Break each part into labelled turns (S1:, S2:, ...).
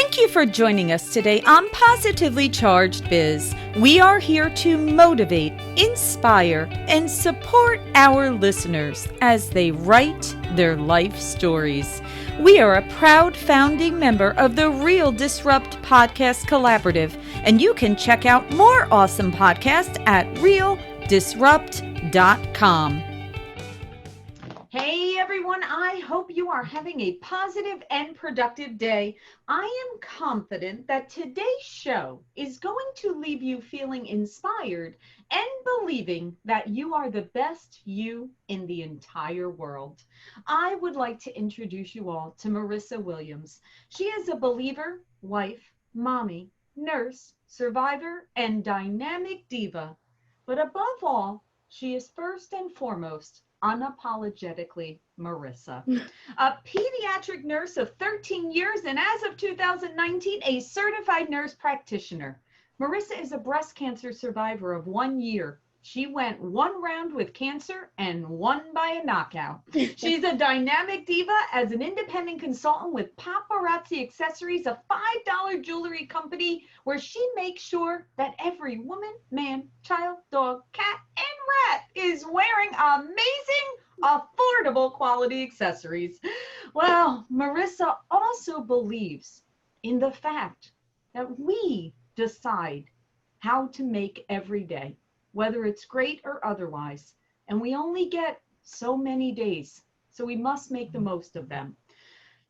S1: Thank you for joining us today on Positively Charged Biz. We are here to motivate, inspire, and support our listeners as they write their life stories. We are a proud founding member of the Real Disrupt Podcast Collaborative, and you can check out more awesome podcasts at realdisrupt.com. Hey everyone, I hope you are having a positive and productive day. I am confident that today's show is going to leave you feeling inspired and believing that you are the best you in the entire world. I would like to introduce you all to Marisa Williams. She is a believer, wife, mommy, nurse, survivor, and dynamic diva. But above all, she is first and foremost unapologetically Marisa, a pediatric nurse of 13 years and as of 2019, a certified nurse practitioner. Marisa is a breast cancer survivor of 1 year. She went one round with cancer and won by a knockout. She's a dynamic diva as an independent consultant with Paparazzi Accessories, a $5 jewelry company where she makes sure that every woman, man, child, dog, cat, and rat is wearing amazing, affordable quality accessories. Well, Marisa also believes in the fact that we decide how to make every day, whether it's great or otherwise. And we only get so many days, so we must make the most of them.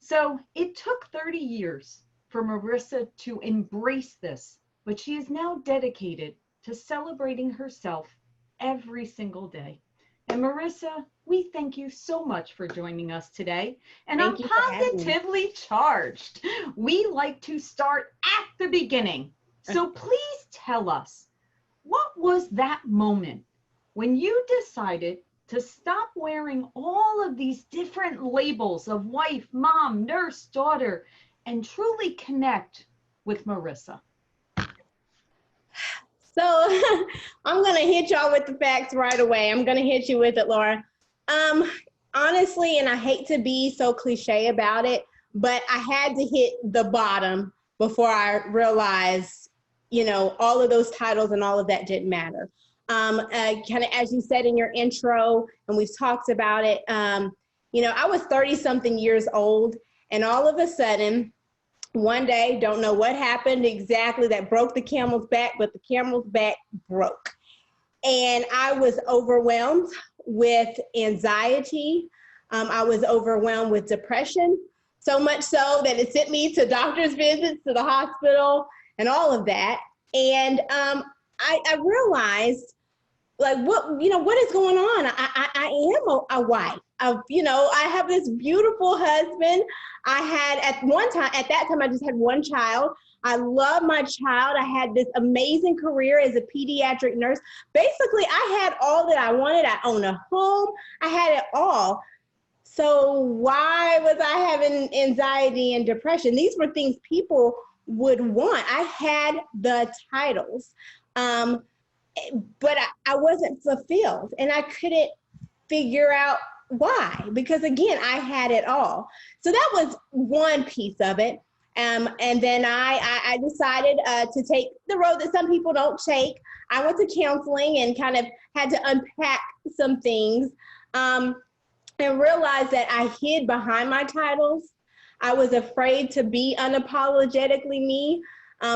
S1: So it took 30 years for Marisa to embrace this, but she is now dedicated to celebrating herself every single day. And Marisa, we thank you so much for joining us today. And I'm positively charged. We like to start at the beginning. So please tell us, what was that moment when you decided to stop wearing all of these different labels of wife, mom, nurse, daughter, and truly connect with Marisa?
S2: So I'm going to hit y'all with the facts right away. I'm going to hit you with it, Laura. Honestly, and I hate to be so cliche about it, but I had to hit the bottom before I realized, all of those titles and all of that didn't matter. Kind of as you said in your intro, and we've talked about it, I was 30 something years old, and all of a sudden, one day, don't know what happened exactly that broke the camel's back, but the camel's back broke. And I was overwhelmed with anxiety. I was overwhelmed with depression, so much so that it sent me to doctor's visits, to the hospital, and all of that. And I realized, what is going on? I am a wife. I have this beautiful husband. I had at that time, I just had one child. I love my child. I had this amazing career as a pediatric nurse. Basically, I had all that I wanted. I own a home. I had it all. So why was I having anxiety and depression? These were things people would want. I had the titles, but I wasn't fulfilled, and I couldn't figure out why, because again, I had it all. So that was one piece of it. And then I decided to take the road that some people don't take. I went to counseling and kind of had to unpack some things, and realized that I hid behind my titles. I was afraid to be unapologetically me,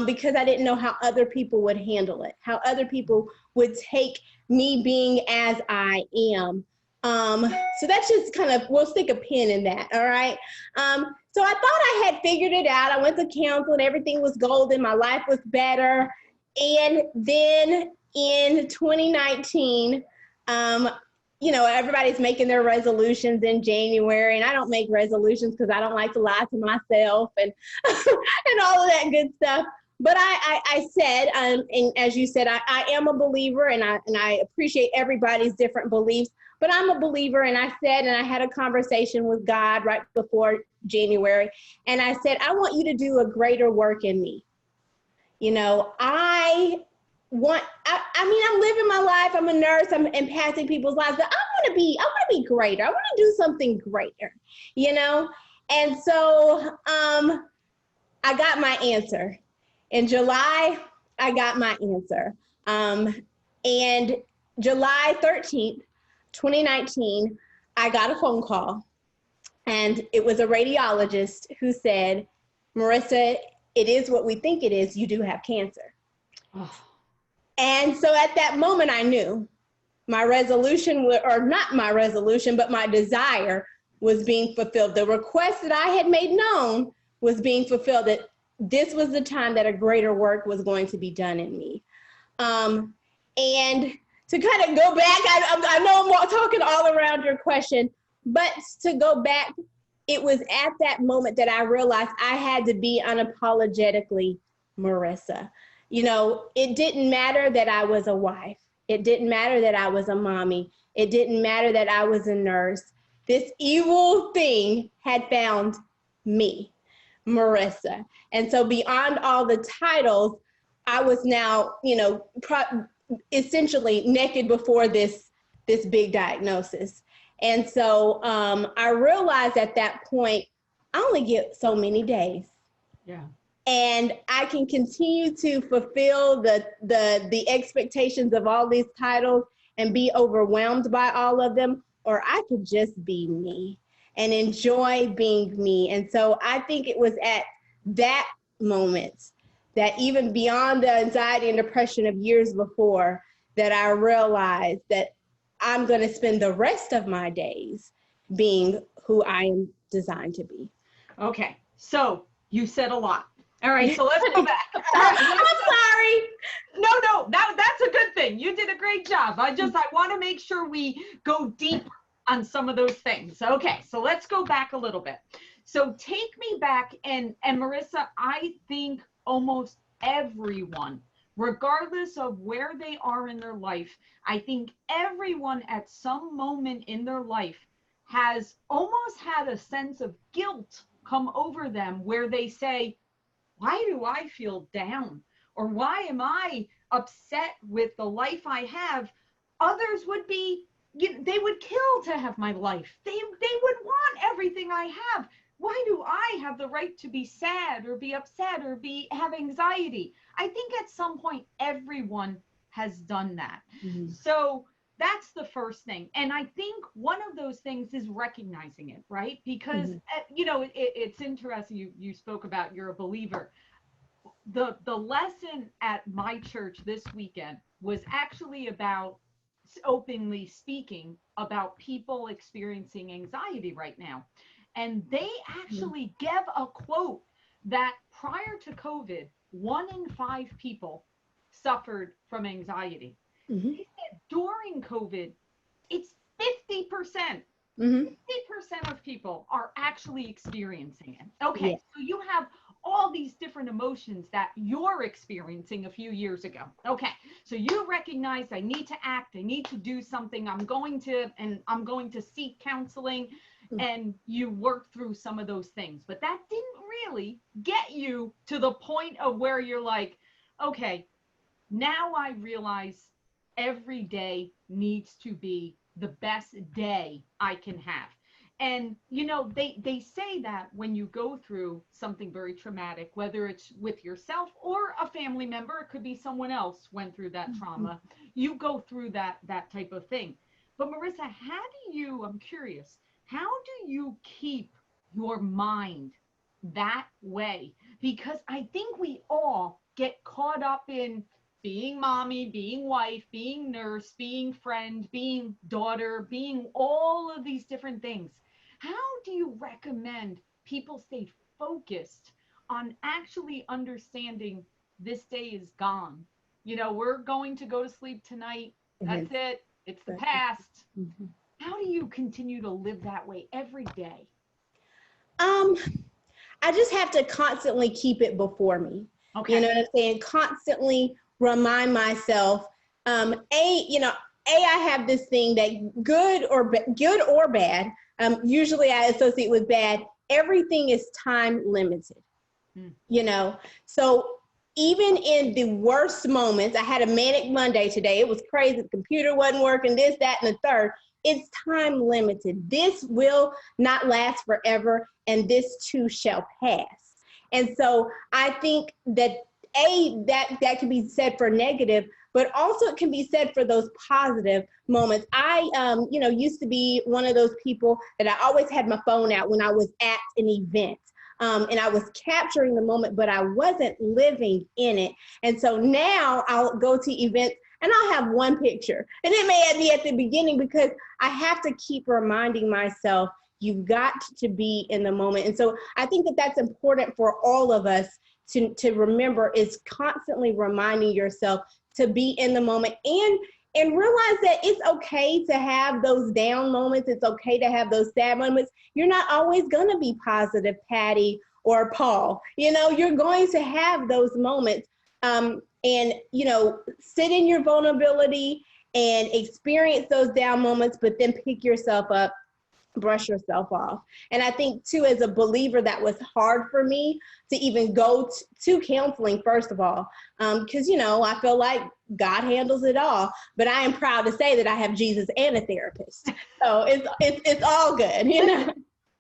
S2: because I didn't know how other people would handle it, how other people would take me being as I am. So that's just kind of, we'll stick a pin in that, all right? So I thought I had figured it out. I went to counseling, everything was golden, my life was better. And then in 2019, everybody's making their resolutions in January, and I don't make resolutions because I don't like to lie to myself and and all of that good stuff. But I said, and as you said, I am a believer, and I appreciate everybody's different beliefs, but I'm a believer, and I said, and I had a conversation with God right before January, and I said, I want you to do a greater work in me. I'm living my life. I'm a nurse. I'm impacting people's lives. But I want to be greater. I want to do something greater, And so I got my answer. In July, I got my answer. And July 13th, 2019, I got a phone call, and it was a radiologist who said, Marisa, it is what we think it is. You do have cancer. Oh. And so at that moment, I knew my resolution, or not my resolution, but my desire was being fulfilled. The request that I had made known was being fulfilled, that this was the time that a greater work was going to be done in me. And to kind of go back, I know I'm talking all around your question, but to go back, it was at that moment that I realized I had to be unapologetically Marisa. You know, it didn't matter that I was a wife. It didn't matter that I was a mommy. It didn't matter that I was a nurse. This evil thing had found me, Marisa. And so beyond all the titles, I was now, you know, essentially naked before this big diagnosis. And so I realized at that point, I only get so many days.
S1: Yeah.
S2: And I can continue to fulfill the expectations of all these titles and be overwhelmed by all of them, or I could just be me and enjoy being me. And so I think it was at that moment that, even beyond the anxiety and depression of years before, that I realized that I'm going to spend the rest of my days being who I am designed to be.
S1: Okay, so you said a lot. All right, so let's go back.
S2: I'm sorry.
S1: No, that's a good thing. You did a great job. I want to make sure we go deep on some of those things. Okay, so let's go back a little bit. So take me back, and Marisa, I think almost everyone, regardless of where they are in their life, I think everyone at some moment in their life has almost had a sense of guilt come over them, where they say, why do I feel down? Or why am I upset with the life I have? Others would be, they would kill to have my life. They would want everything I have. Why do I have the right to be sad or be upset or have anxiety? I think at some point everyone has done that. Mm-hmm. So that's the first thing. And I think one of those things is recognizing it, right? Because, mm-hmm. You know, it's interesting. You spoke about you're a believer. The lesson at my church this weekend was actually about openly speaking about people experiencing anxiety right now. And they actually mm-hmm. gave a quote that prior to COVID, 1 in 5 people suffered from anxiety. Mm-hmm. They said during COVID, it's 50%. Mm-hmm. 50% of people are actually experiencing it. Okay, yeah. So you have all these different emotions that you're experiencing a few years ago. Okay, so you recognize I need to act, I need to do something, I'm going to seek counseling, and you work through some of those things. But that didn't really get you to the point of where you're like, okay, now I realize every day needs to be the best day I can have. And, you know, they say that when you go through something very traumatic, whether it's with yourself or a family member, it could be someone else went through that trauma, you go through that type of thing. But Marisa, I'm curious, how do you keep your mind that way? Because I think we all get caught up in being mommy, being wife, being nurse, being friend, being daughter, being all of these different things. How do you recommend people stay focused on actually understanding this day is gone? You know, we're going to go to sleep tonight. That's it. It's the past. Mm-hmm. How do you continue to live that way every day?
S2: I just have to constantly keep it before me. Okay. You know what I'm saying? Constantly remind myself, I have this thing that good or bad, usually I associate with bad, everything is time limited, you know? So even in the worst moments, I had a manic Monday today. It was crazy. The computer wasn't working, this, that, and the third. It's time limited. This will not last forever, and this too shall pass. And so I think that that can be said for negative, but also it can be said for those positive moments. I, used to be one of those people that I always had my phone out when I was at an event. And I was capturing the moment, but I wasn't living in it. And so now I'll go to events and I'll have one picture. And it may be at the beginning because I have to keep reminding myself, you've got to be in the moment. And so I think that that's important for all of us to remember, is constantly reminding yourself to be in the moment and realize that it's okay to have those down moments. It's okay to have those sad moments. You're not always going to be positive, Patty or Paul. You're going to have those moments. And, sit in your vulnerability and experience those down moments, but then pick yourself up, brush yourself off. And I think too, as a believer, that was hard for me to even go to counseling, first of all, because, I feel like God handles it all, but I am proud to say that I have Jesus and a therapist. So it's all good,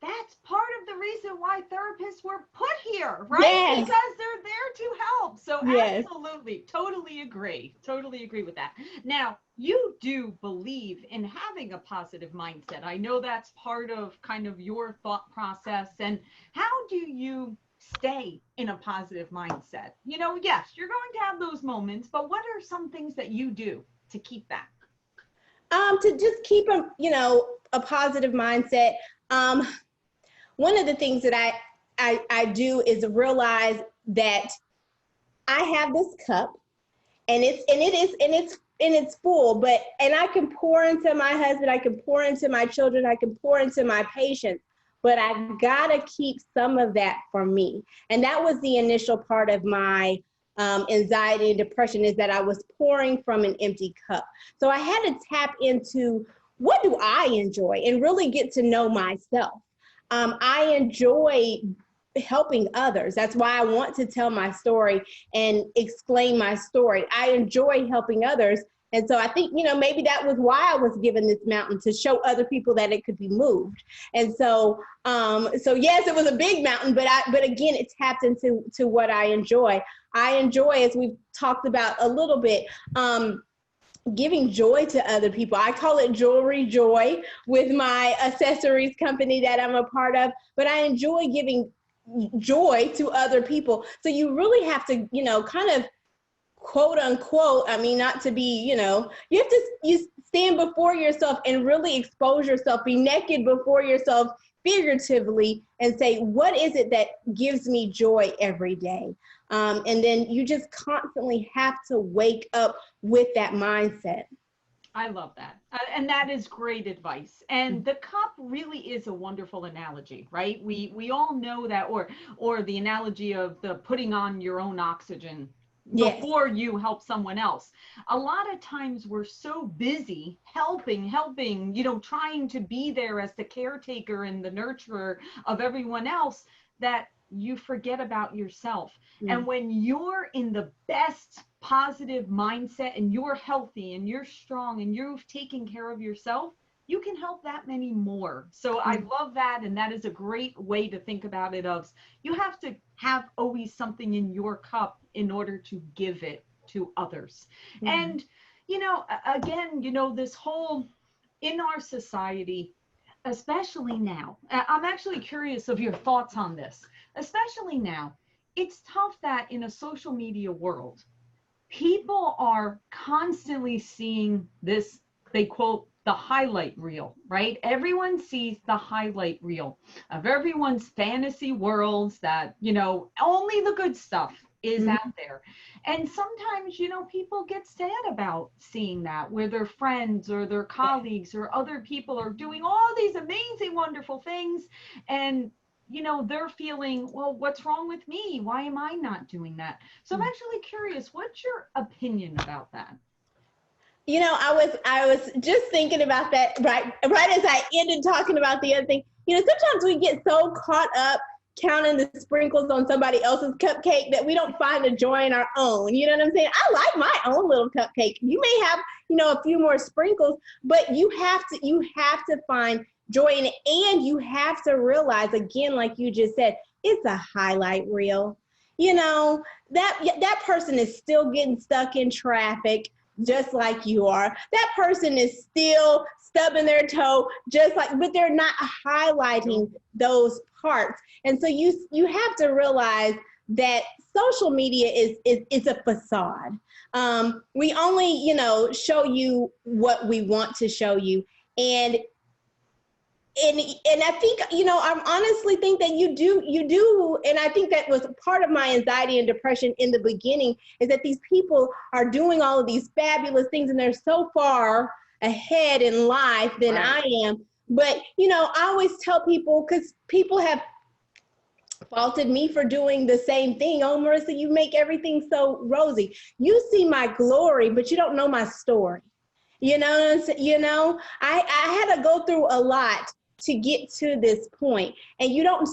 S1: That's part of the reason why therapists were put here, right?
S2: Yes.
S1: Because they're there to help. So
S2: yes.
S1: Absolutely, totally agree with that. Now, you do believe in having a positive mindset. I know that's part of kind of your thought process. And how do you stay in a positive mindset? Yes, you're going to have those moments, but what are some things that you do to keep that?
S2: To just keep a positive mindset. One of the things that I do is realize that I have this cup, and it's full, and I can pour into my husband, I can pour into my children, I can pour into my patients, but I gotta keep some of that for me. And that was the initial part of my anxiety and depression, is that I was pouring from an empty cup. So I had to tap into, what do I enjoy, and really get to know myself. I enjoy helping others. That's why I want to tell my story and explain my story. I enjoy helping others. And so I think, maybe that was why I was given this mountain, to show other people that it could be moved. And so yes, it was a big mountain, but again, it tapped into what I enjoy. I enjoy, as we've talked about a little bit, giving joy to other people. I call it Jewelry Joy with my accessories company that I'm a part of, but I enjoy giving joy to other people. So you really have to, kind of quote unquote, not to be, you have to stand before yourself and really expose yourself, be naked before yourself, figuratively, and say, what is it that gives me joy every day? And then you just constantly have to wake up with that mindset.
S1: I love that. And that is great advice. And the cup really is a wonderful analogy, right? We all know that, or the analogy of the putting on your own oxygen before you help someone else. A lot of times we're so busy helping, trying to be there as the caretaker and the nurturer of everyone else, that you forget about yourself. And when you're in the best positive mindset and you're healthy and you're strong and you've taken care of yourself, you can help that many more. So I love that. And that is a great way to think about it, of you have to have always something in your cup in order to give it to others. And, again, this whole, in our society, especially now, I'm actually curious of your thoughts on this, especially now, it's tough that in a social media world, people are constantly seeing this, they quote, the highlight reel, right? Everyone sees the highlight reel of everyone's fantasy worlds, that, only the good stuff is out there. And sometimes, people get sad about seeing that, where their friends or their colleagues or other people are doing all these amazing, wonderful things. And, they're feeling, well, what's wrong with me? Why am I not doing that? So I'm actually curious, what's your opinion about that?
S2: I was just thinking about that right as I ended talking about the other thing. Sometimes we get so caught up counting the sprinkles on somebody else's cupcake that we don't find the joy in our own. You know what I'm saying? I like my own little cupcake. You may have, a few more sprinkles, but you have to find joy in it. And you have to realize, again, like you just said, it's a highlight reel. You know, that person is still getting stuck in traffic just like you are. That person is still stubbing their toe just like, but they're not highlighting those parts. And so you have to realize that social media is a facade. We only, you know, show you what we want to show you. And I think, you know, I honestly think that you do, and I think that was part of my anxiety and depression in the beginning, is that these people are doing all of these fabulous things and they're so far ahead in life than I am. But, you know, I always tell people, because people have faulted me for doing the same thing. Oh, Marisa, you make everything so rosy. You see my glory, but you don't know my story. You know, I had to go through a lot to get to this point, and you don't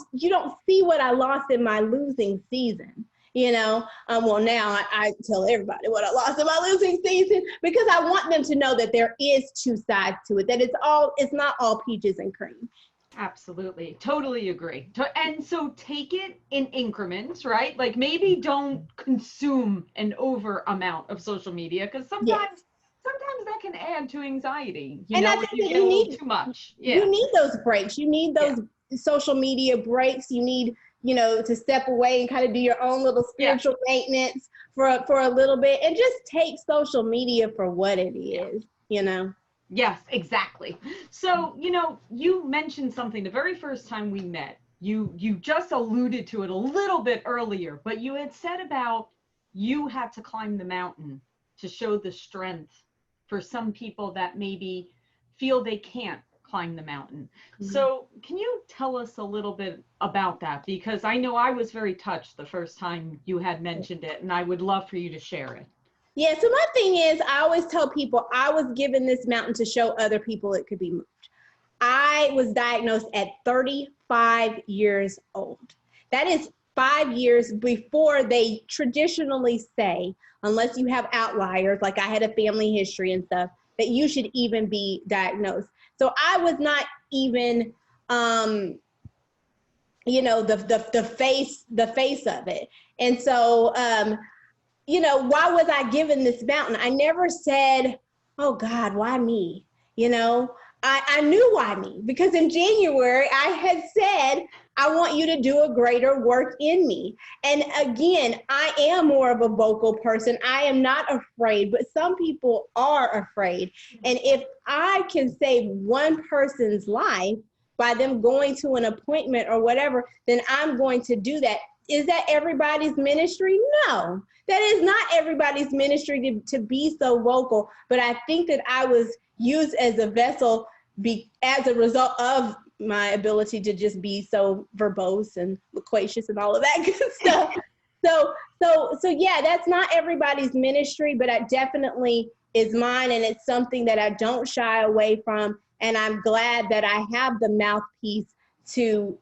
S2: see what I lost in my losing season. You know, well, now I tell everybody what I lost in my losing season, because I want them to know that there is two sides to it, that it's not all peaches and cream.
S1: Absolutely. Totally agree. And so take it in increments, right? Like maybe don't consume an over amount of social media, because sometimes that can add to anxiety. You know,
S2: I
S1: if
S2: think
S1: you
S2: that
S1: get a little too much. Yeah.
S2: You need those breaks. You need those social media breaks. You need, you know, to step away and kind of do your own little spiritual maintenance for a little bit, and just take social media for what it is, you know?
S1: Yes, exactly. So, you know, you mentioned something the very first time we met. You just alluded to it a little bit earlier, but you had said about you had to climb the mountain to show the strength for some people that maybe feel they can't climb the mountain. Mm-hmm. So can you tell us a little bit about that? Because I know I was very touched the first time you had mentioned it, and I would love for you to share it.
S2: Yeah, so my thing is, I always tell people I was given this mountain to show other people it could be moved. I was diagnosed at 35 years old. That is 5 years before they traditionally say, unless you have outliers, like I had a family history and stuff, that you should even be diagnosed. So I was not even, you know, the face of it. And so, you know, why was I given this mountain? I never said, oh God, why me? You know, I knew why me, because in January I had said, I want you to do a greater work in me. And again, I am more of a vocal person. I am not afraid, but some people are afraid. And if I can save one person's life by them going to an appointment or whatever, then I'm going to do that. Is that everybody's ministry? No, that is not everybody's ministry to be so vocal. But I think that I was used as a vessel as a result of my ability to just be so verbose and loquacious and all of that good stuff. So yeah, that's not everybody's ministry, but it definitely is mine, and it's something that I don't shy away from. And I'm glad that I have the mouthpiece to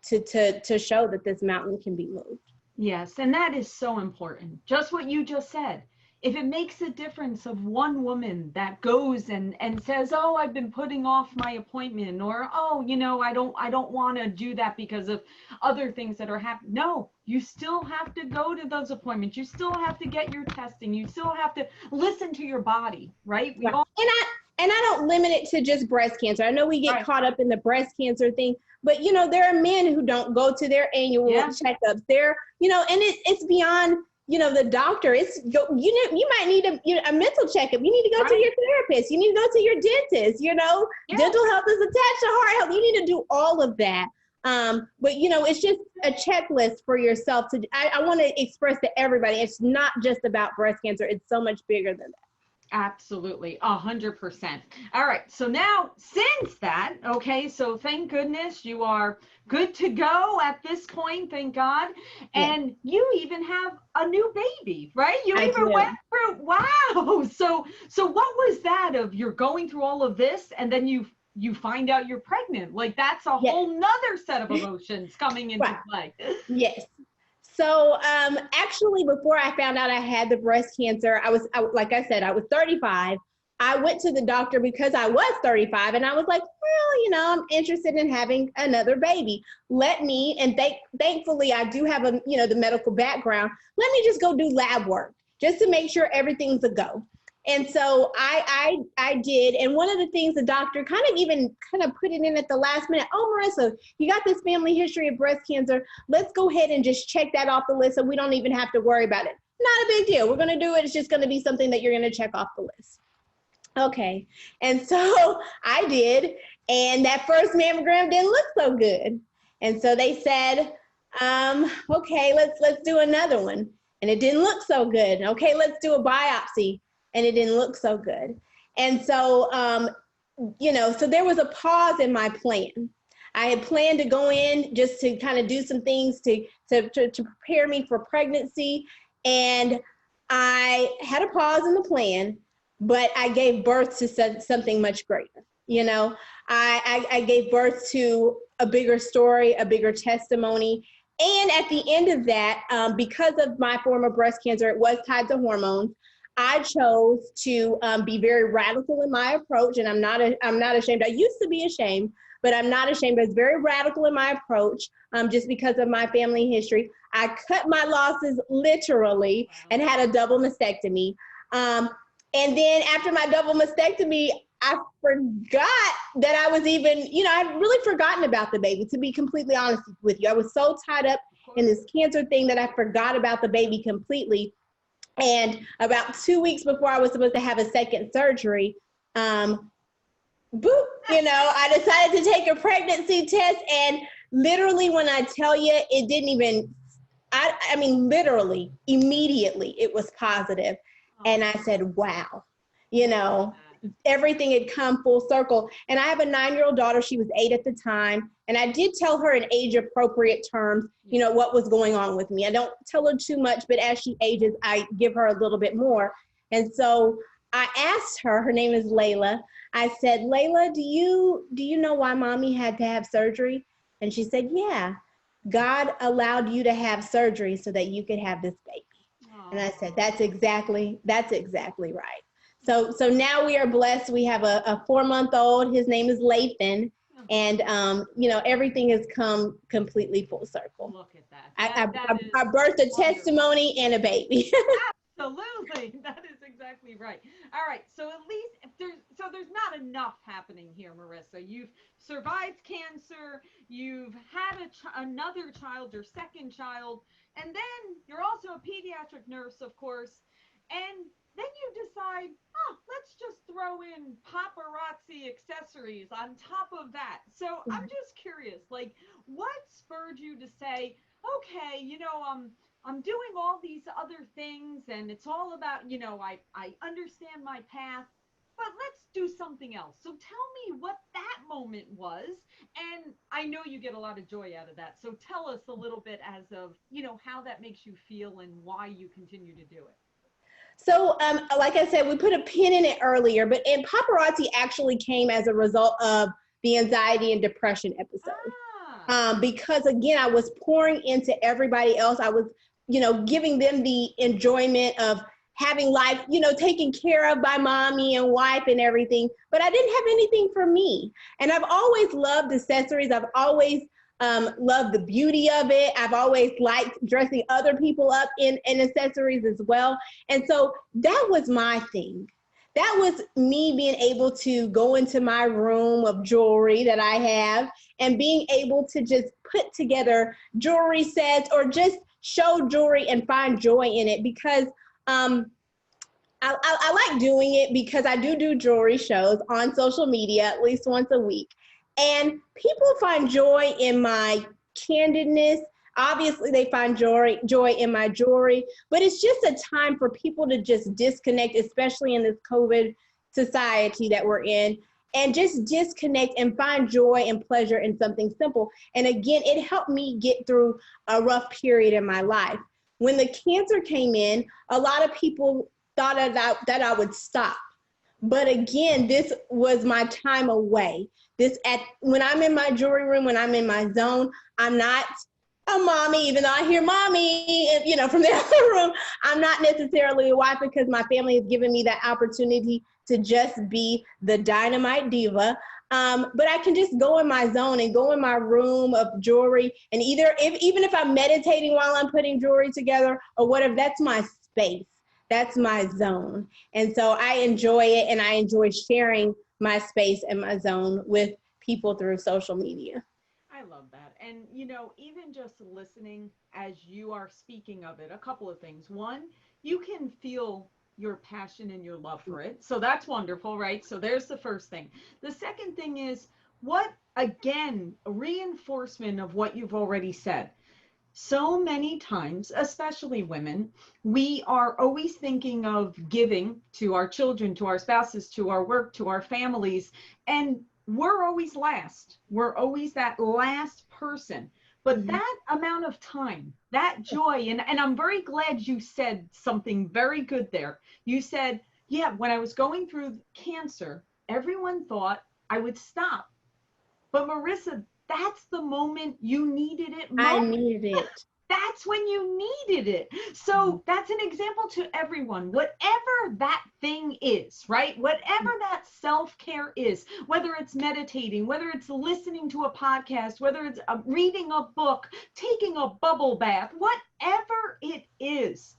S2: show that this mountain can be moved.
S1: Yes, and that is so important. Just what you just said. If it makes a difference of one woman that goes and says, oh, I've been putting off my appointment, or, oh, you know, I don't want to do that because of other things that are happening. No, you still have to go to those appointments. You still have to get your testing. You still have to listen to your body, right?
S2: And I don't limit it to just breast cancer. I know we get caught up in the breast cancer thing, but, you know, there are men who don't go to their annual checkups. They're, you know, and it's beyond, you know, the doctor. It's, you might need a mental checkup. You need to go to your therapist. You need to go to your dentist. You know, dental health is attached to heart health. You need to do all of that. But, you know, it's just a checklist for yourself. I want to express to everybody, it's not just about breast cancer. It's so much bigger than that.
S1: Absolutely, 100%. All right, so now since that, okay, so thank goodness you are good to go at this point, thank God. And you even have a new baby, right? You even went through, wow. So what was that of you're going through all of this and then you find out you're pregnant? Like that's a whole nother set of emotions coming into play.
S2: Yes. So actually, before I found out I had the breast cancer, like I said, I was 35. I went to the doctor because I was 35 and I was like, well, I'm interested in having another baby. Let me, and thankfully I do have the medical background. Let me just go do lab work just to make sure everything's a go. And so I did. And one of the things the doctor kind of put it in at the last minute. Oh, Marissa, you got this family history of breast cancer. Let's go ahead and just check that off the list so we don't even have to worry about it. Not a big deal. We're going to do it. It's just going to be something that you're going to check off the list. Okay. And so I did. And that first mammogram didn't look so good. And so they said, okay, let's do another one. And it didn't look so good. Okay, let's do a biopsy. And it didn't look so good. And so, so there was a pause in my plan. I had planned to go in just to kind of do some things to prepare me for pregnancy. And I had a pause in the plan, but I gave birth to something much greater. I gave birth to a bigger story, a bigger testimony. And at the end of that, because of my form of breast cancer, it was tied to hormones. I chose to be very radical in my approach, and I'm not ashamed. I used to be ashamed, but I'm not ashamed. I was very radical in my approach just because of my family history. I cut my losses literally and had a double mastectomy. And then after my double mastectomy, I forgot that I was even, I'd really forgotten about the baby, to be completely honest with you. I was so tied up in this cancer thing that I forgot about the baby completely. And about 2 weeks before I was supposed to have a second surgery, I decided to take a pregnancy test. And literally, when I tell you, it didn't even, literally, immediately, it was positive. And I said, wow, everything had come full circle. And I have a 9-year-old daughter. She was 8 at the time. And I did tell her in age-appropriate terms, what was going on with me. I don't tell her too much, but as she ages, I give her a little bit more. And so I asked her, her name is Layla. I said, Layla, do you know why mommy had to have surgery? And she said, yeah, God allowed you to have surgery so that you could have this baby. Aww. And I said, that's exactly right. So now we are blessed. We have a 4-month-old. His name is Lathan. And, everything has come completely full circle.
S1: Look at that.
S2: I birthed a testimony and a baby.
S1: Absolutely. That is exactly right. All right. So at least there's not enough happening here, Marissa. You've survived cancer. You've had another child, your second child. And then you're also a pediatric nurse, of course. And then you decide, let's just throw in paparazzi accessories on top of that. So I'm just curious, what spurred you to say, okay, I'm doing all these other things and it's all about, I understand my path, but let's do something else. So tell me what that moment was. And I know you get a lot of joy out of that. So tell us a little bit as of, how that makes you feel and why you continue to do it.
S2: So, like I said, we put a pin in it earlier, but paparazzi actually came as a result of the anxiety and depression episode. Because again, I was pouring into everybody else. I was, giving them the enjoyment of having life, taken care of by mommy and wife and everything, but I didn't have anything for me. And I've always loved accessories. I've always loved the beauty of it. I've always liked dressing other people up in accessories as well. And so that was my thing. That was me being able to go into my room of jewelry that I have and being able to just put together jewelry sets or just show jewelry and find joy in it, because I like doing it because I do jewelry shows on social media at least once a week. And people find joy in my candidness. Obviously, they find joy in my jewelry, but it's just a time for people to just disconnect, especially in this COVID society that we're in, and just disconnect and find joy and pleasure in something simple. And again, it helped me get through a rough period in my life. When the cancer came in, a lot of people thought that I would stop. But again, this was my time away. When I'm in my jewelry room, when I'm in my zone, I'm not a mommy, even though I hear mommy, from the other room. I'm not necessarily a wife because my family has given me that opportunity to just be the dynamite diva. But I can just go in my zone and go in my room of jewelry. And even if I'm meditating while I'm putting jewelry together or whatever, that's my space. That's my zone. And so I enjoy it, and I enjoy sharing my space and my zone with people through social media.
S1: I love that. And, even just listening as you are speaking of it, a couple of things. One, you can feel your passion and your love for it. So that's wonderful, right? So there's the first thing. The second thing is again, a reinforcement of what you've already said. So many times, especially women, we are always thinking of giving to our children, to our spouses, to our work, to our families, and we're always last. We're always that last person. But that amount of time, that joy, and I'm very glad you said something very good there. You said, yeah, when I was going through cancer, everyone thought I would stop. But Marisa, that's the moment you needed it most.
S2: I needed it.
S1: That's when you needed it. So that's an example to everyone. Whatever that thing is, right? Whatever that self-care is, whether it's meditating, whether it's listening to a podcast, whether it's reading a book, taking a bubble bath, whatever it is,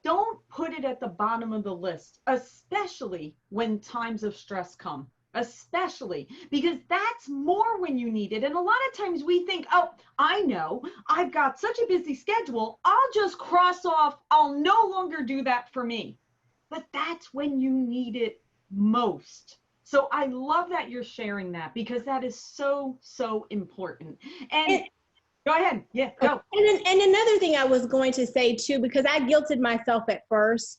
S1: don't put it at the bottom of the list, especially when times of stress come. Especially because that's more when you need it. And a lot of times we think, oh, I know, I've got such a busy schedule, I'll just cross off, I'll no longer do that for me. But that's when you need it most. So I love that you're sharing that, because that is so, so important. And go ahead. Yeah, go.
S2: And another thing I was going to say too, because I guilted myself at first,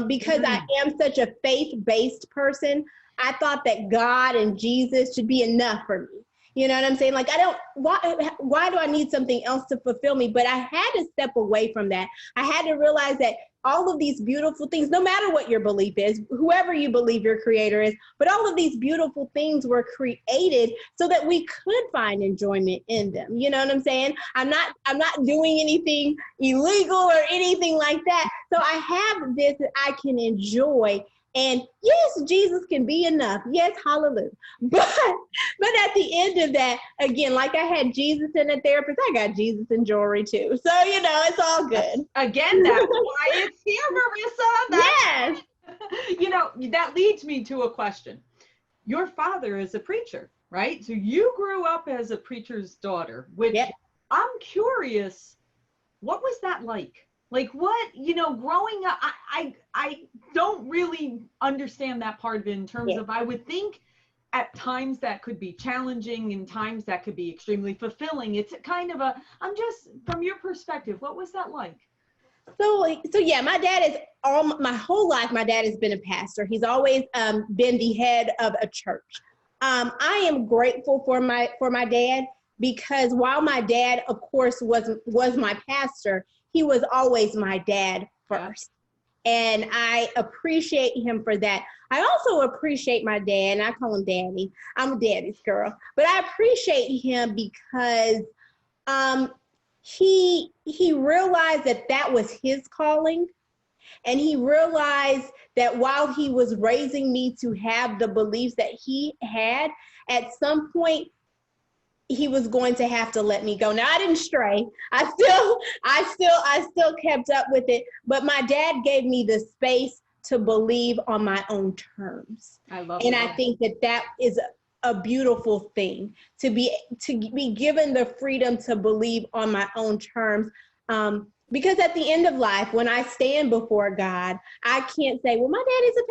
S2: because I am such a faith-based person. I thought that God and Jesus should be enough for me. You know what I'm saying? Like, why do I need something else to fulfill me? But I had to step away from that. I had to realize that all of these beautiful things, no matter what your belief is, whoever you believe your creator is, but all of these beautiful things were created so that we could find enjoyment in them. You know what I'm saying? I'm not doing anything illegal or anything like that. So I have this that I can enjoy. And yes, Jesus can be enough. Yes, hallelujah. But at the end of that, again, like I had Jesus and a therapist, I got Jesus and jewelry too. So, it's all good.
S1: Again, that's why it's here, Marisa.
S2: Yes.
S1: That leads me to a question. Your father is a preacher, right? So you grew up as a preacher's daughter, which I'm curious, what was that like? Like what, growing up, I don't really understand that part of it in terms of, I would think at times that could be challenging and times that could be extremely fulfilling. It's kind of I'm just, from your perspective, what was that like?
S2: So yeah, my whole life, my dad has been a pastor. He's always been the head of a church. I am grateful for my dad, because while my dad, of course, was my pastor, he was always my dad first. And I appreciate him for that. I also appreciate my dad, and I call him Daddy. I'm a daddy's girl. But I appreciate him because he realized that was his calling. And he realized that while he was raising me to have the beliefs that he had, at some point, he was going to have to let me go. Now, I didn't stray. I still kept up with it. But my dad gave me the space to believe on my own terms. I love that. And I think that is a beautiful thing, to be given the freedom to believe on my own terms. Because at the end of life, when I stand before God, I can't say, well, my dad is a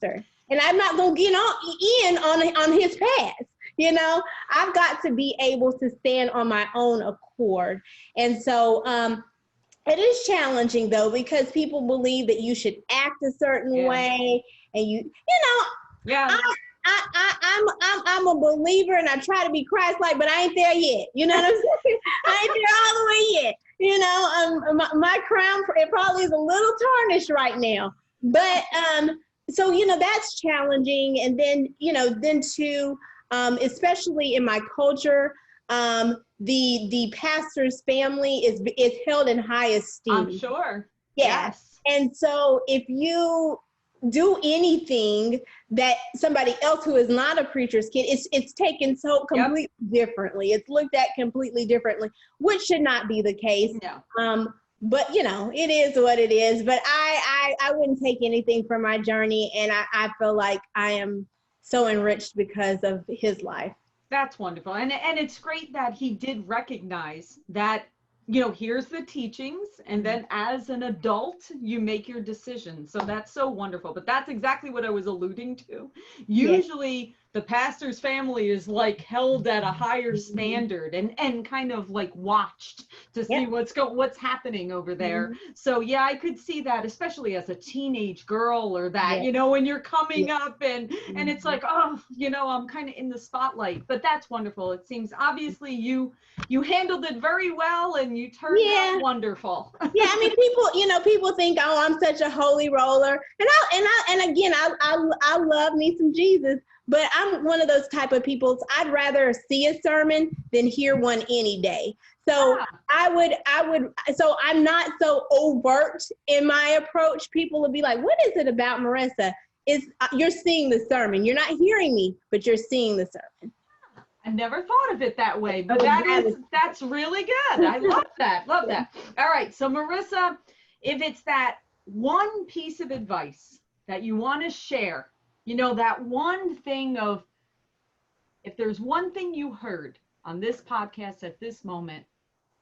S2: pastor, and I'm not going to get on his past. I've got to be able to stand on my own accord. And so it is challenging, though, because people believe that you should act a certain way. And I'm a believer, and I try to be Christ-like, but I ain't there yet. You know what I'm saying? I ain't there all the way yet. My crown, it probably is a little tarnished right now. But so, that's challenging. And then too, especially in my culture, the pastor's family is held in high esteem.
S1: I'm sure.
S2: Yes. And so if you do anything that somebody else who is not a preacher's kid, it's taken so completely differently. It's looked at completely differently, which should not be the case.
S1: No.
S2: But you know, it is what it is. But I wouldn't take anything from my journey, and I feel like I am so enriched because of his life.
S1: That's wonderful. And it's great that he did recognize that, you know, here's the teachings, and then as an adult, you make your decisions. So that's so wonderful. But that's exactly what I was alluding to. Usually the pastor's family is like held at a higher standard and kind of like watched to see what's happening over there. So yeah, I could see that, especially as a teenage girl or that, you know, when you're coming up and it's like, oh, you know, I'm kind of in the spotlight. But that's wonderful. It seems obviously you handled it very well and you turned out wonderful.
S2: I mean, people think, oh, I'm such a holy roller, and again, I love me some Jesus. But I'm one of those type of people, I'd rather see a sermon than hear one any day. So so I'm not so overt in my approach. People will be like, what is it about Marisa? You're seeing the sermon. You're not hearing me, but you're seeing the sermon.
S1: I never thought of it that way, but that's really good. I love that. Love that. All right. So Marisa, if it's that one piece of advice that you want to share, you know, that one thing of, if there's one thing you heard on this podcast at this moment,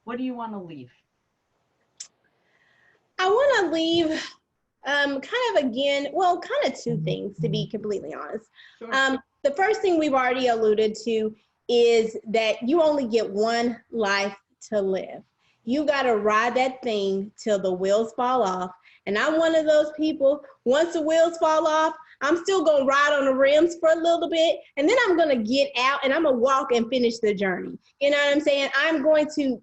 S1: what do you want to leave?
S2: I want to leave kind of two things, to be completely honest.
S1: Sure.
S2: The first thing we've already alluded to is that you only get one life to live. You got to ride that thing till the wheels fall off. And I'm one of those people, once the wheels fall off, I'm still going to ride on the rims for a little bit, and then I'm going to get out and I'm going to walk and finish the journey. You know what I'm saying? I'm going to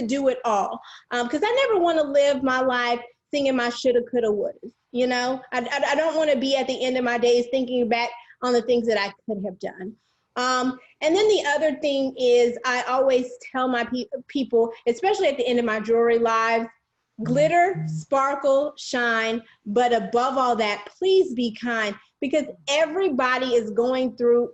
S2: do it all, because I never want to live my life singing my shoulda, coulda, woulda. You know, I don't want to be at the end of my days thinking back on the things that I could have done. And then the other thing is, I always tell my people, especially at the end of my jewelry lives, glitter, sparkle, shine, but above all that, please be kind, because everybody is going through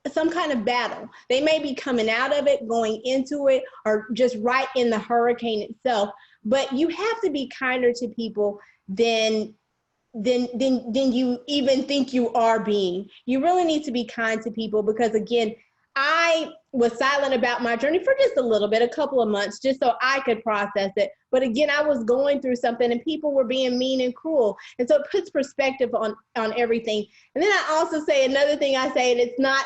S2: some kind of battle. They may be coming out of it, going into it, or just right in the hurricane itself. But you have to be kinder to people than you even think you are being. You really need to be kind to people, because again, I was silent about my journey for just a little bit, a couple of months, just so I could process it. But again, I was going through something and people were being mean and cruel. And so it puts perspective on everything. And then I also say another thing I say, and it's not,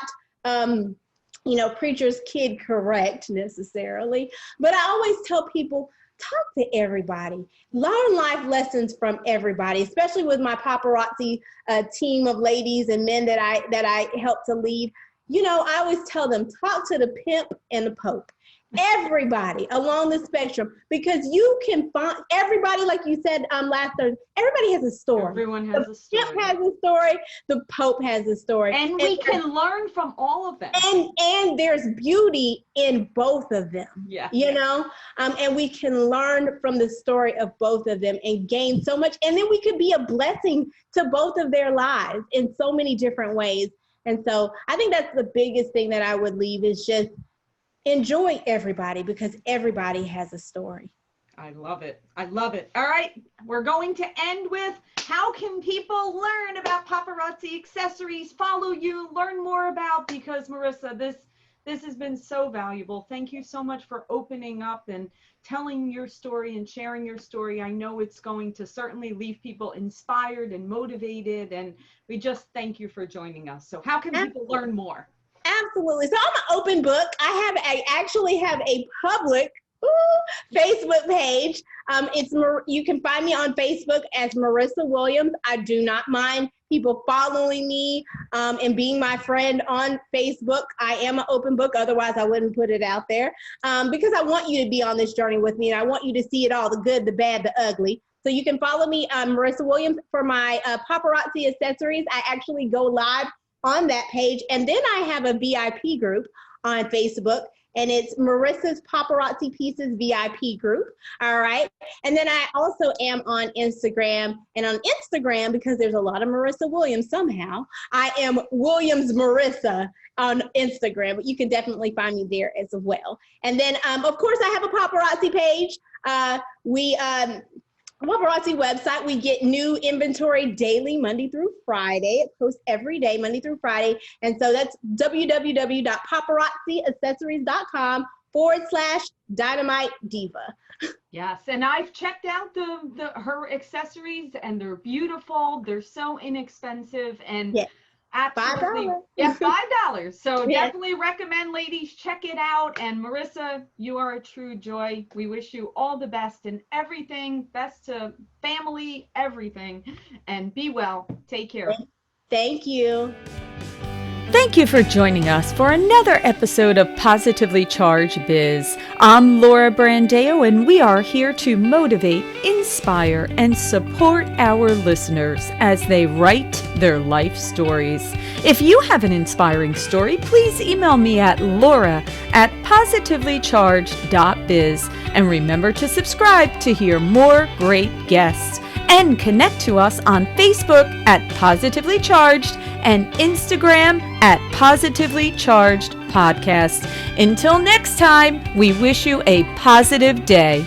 S2: preacher's kid correct necessarily, but I always tell people, talk to everybody, learn life lessons from everybody, especially with my paparazzi team of ladies and men that I help to lead. You know, I always tell them, talk to the pimp and the pope, everybody along the spectrum, because you can find everybody, like you said last Thursday, everybody has a story.
S1: Everyone has a story.
S2: The pimp has a story, the pope has a story.
S1: And we can learn from all of them.
S2: And there's beauty in both of them, you know, and we can learn from the story of both of them and gain so much. And then we could be a blessing to both of their lives in so many different ways. And so I think that's the biggest thing that I would leave, is just enjoy everybody, because everybody has a story.
S1: I love it. I love it. All right. We're going to end with, how can people learn about paparazzi accessories, follow you, learn more about, because Marisa, this has been so valuable. Thank you so much for opening up and telling your story and sharing your story. I know it's going to certainly leave people inspired and motivated, and we just thank you for joining us. So how can people learn more?
S2: Absolutely. So I'm an open book. I actually have a public Facebook page. You can find me on Facebook as Marisa Williams. I do not mind people following me and being my friend on Facebook. I am an open book. Otherwise, I wouldn't put it out there, because I want you to be on this journey with me, and I want you to see it all, the good, the bad, the ugly. So you can follow me, Marisa Williams, for my paparazzi accessories. I actually go live on that page. And then I have a VIP group on Facebook, and it's Marissa's Paparazzi Pieces VIP group. All right. And then I also am on Instagram, and on Instagram, because there's a lot of Marisa Williams somehow, I am Williams Marissa on Instagram, but you can definitely find me there as well. And then, of course, I have a paparazzi page. Paparazzi website. We get new inventory daily, Monday through Friday. It posts every day, Monday through Friday. And so that's www.paparazziaccessories.com/dynamite diva.
S1: Yes, and I've checked out her accessories, and they're beautiful. They're so inexpensive, and absolutely,
S2: $5.
S1: $5. So definitely recommend, ladies, check it out. And Marisa, you are a true joy. We wish you all the best in everything, best to family, everything, and be well. Take care.
S2: Thank you.
S3: Thank you for joining us for another episode of Positively Charged Biz. I'm Laura Brandeo, and we are here to motivate, inspire, and support our listeners as they write their life stories. If you have an inspiring story, please email me at laura@positivelycharged.biz. And remember to subscribe to hear more great guests. And connect to us on Facebook at Positively Charged and Instagram at Positively Charged Podcast. Until next time, we wish you a positive day.